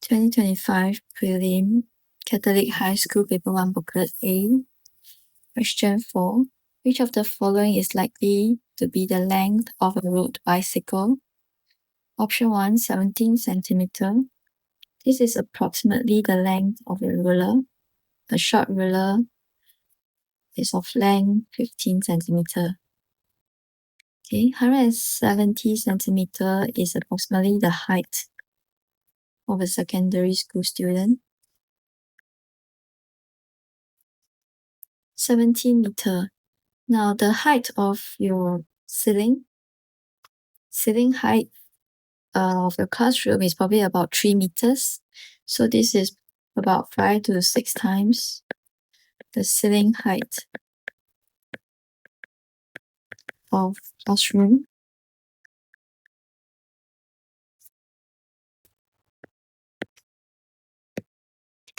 2025 Prelim Catholic High School Paper 1 Booklet A. Question 4. Which of the following is likely to be the length of a road bicycle? Option 1, 17 centimeter. This is approximately the length of a ruler. A short ruler is of length 15 centimeter. Okay, 170 centimeter is approximately the height of a secondary school student. 17 meter. Now the height of your ceiling height of your classroom is probably about 3 meters. So this is about 5 to 6 times the ceiling height of classroom.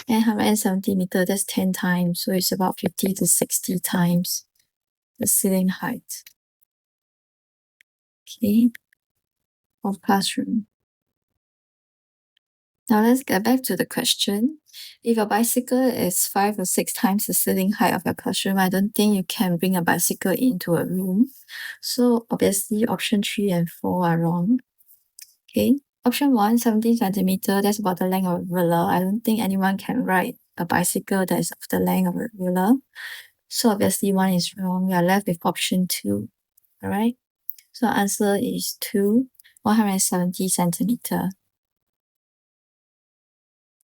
And 170 meter, that's 10 times. So it's about 50 to 60 times the ceiling height. Okay, of classroom. Now let's get back to the question. If your bicycle is 5 or 6 times the ceiling height of your classroom, I don't think you can bring a bicycle into a room. So obviously option 3 and 4 are wrong. Okay, option 1, 17 centimeter, that's about the length of a ruler. I don't think anyone can ride a bicycle that is of the length of a ruler. So obviously 1 is wrong. We are left with option 2. Alright, so our answer is 2, 170 centimeter.